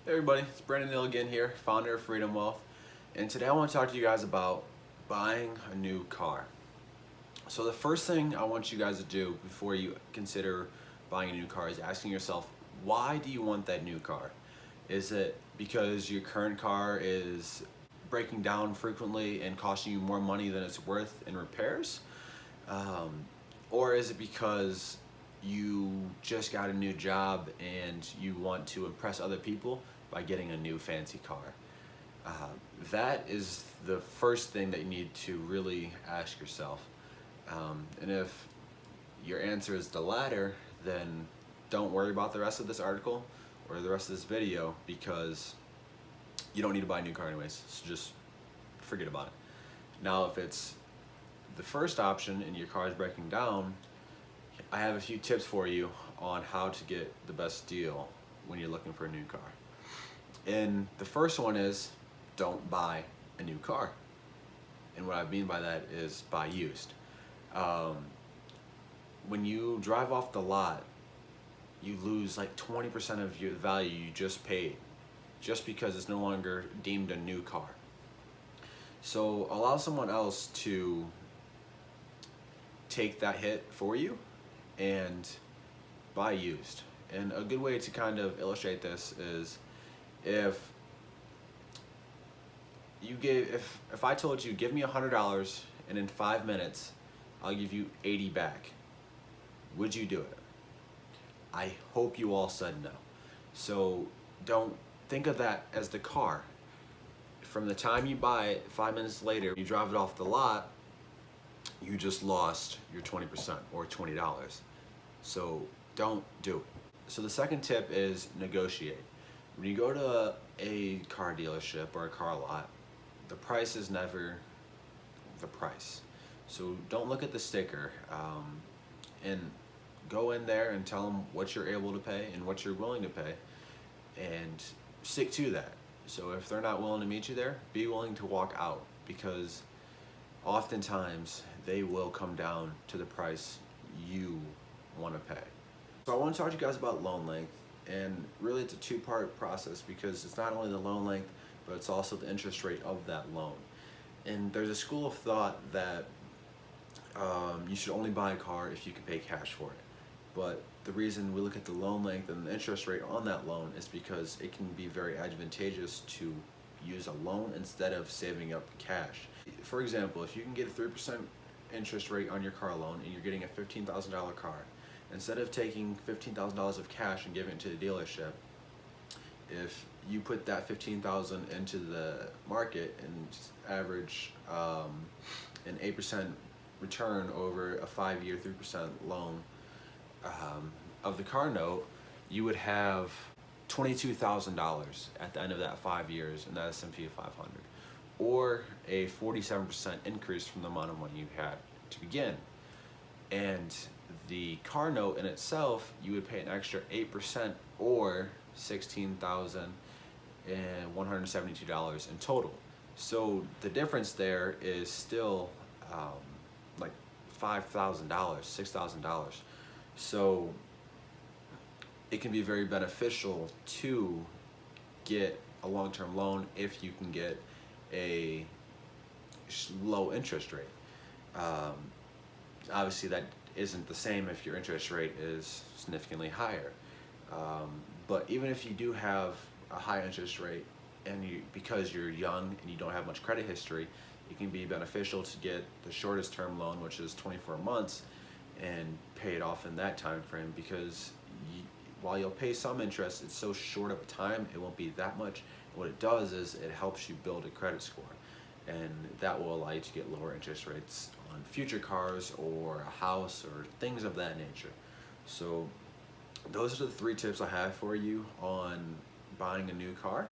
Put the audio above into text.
Hey everybody, it's Brandon Neal again here, founder of Freedom Wealth, and today I want to talk to you guys about buying a new car. So the first thing I want you guys to do before you consider buying a new car is asking yourself, why do you want that new car? Is it because your current car is breaking down frequently and costing you more money than it's worth in repairs? Um, or is it because you just got a new job and you want to impress other people by getting a new fancy car? That is the first thing that you need to really ask yourself. And if your answer is the latter, then don't worry about the rest of this article or the rest of this video, because you don't need to buy a new car anyways, so just forget about it. Now, if it's the first option and your car is breaking down, I have a few tips for you on how to get the best deal when you're looking for a new car. And the first one is, don't buy a new car. And what I mean by that is buy used. When you drive off the lot, you lose like 20% of your value you just paid, just because it's no longer deemed a new car. So allow someone else to take that hit for you and buy used. And a good way to kind of illustrate this is, if I told you, give me $100 and in 5 minutes I'll give you 80 back, would you do it? I hope you all said no. So don't think of that as the car. From the time you buy it, 5 minutes later, you drive it off the lot, you just lost your 20% or $20. So don't do it. So the second tip is negotiate. When you go to a car dealership or a car lot, the price is never the price. So don't look at the sticker, and go in there and tell them what you're able to pay and what you're willing to pay, and stick to that. So if they're not willing to meet you there, be willing to walk out, because oftentimes they will come down to the price you want to pay. So I want to talk to you guys about loan length, and really it's a two-part process, because it's not only the loan length, but it's also the interest rate of that loan. And there's a school of thought that you should only buy a car if you can pay cash for it. But the reason we look at the loan length and the interest rate on that loan is because it can be very advantageous to use a loan instead of saving up cash. For example, if you can get a 3% interest rate on your car loan and you're getting a $15,000 car, instead of taking $15,000 of cash and giving it to the dealership, if you put that $15,000 into the market and average an 8% return over a 5-year 3% loan of the car note, you would have $22,000 at the end of that 5 years in that S&P 500, or a 47% increase from the amount of money you had to begin. And the car note in itself, you would pay an extra 8%, or $16,172 in total. So the difference there is still like $5,000, $6,000. So it can be very beneficial to get a long-term loan if you can get a low interest rate. Obviously that isn't the same if your interest rate is significantly higher. But even if you do have a high interest rate, and because you're young and you don't have much credit history, it can be beneficial to get the shortest term loan, which is 24 months, and pay it off in that time frame, because while you'll pay some interest, it's so short of a time, it won't be that much. What it does is it helps you build a credit score, and that will allow you to get lower interest rates on future cars or a house or things of that nature. So those are the 3 tips I have for you on buying a new car.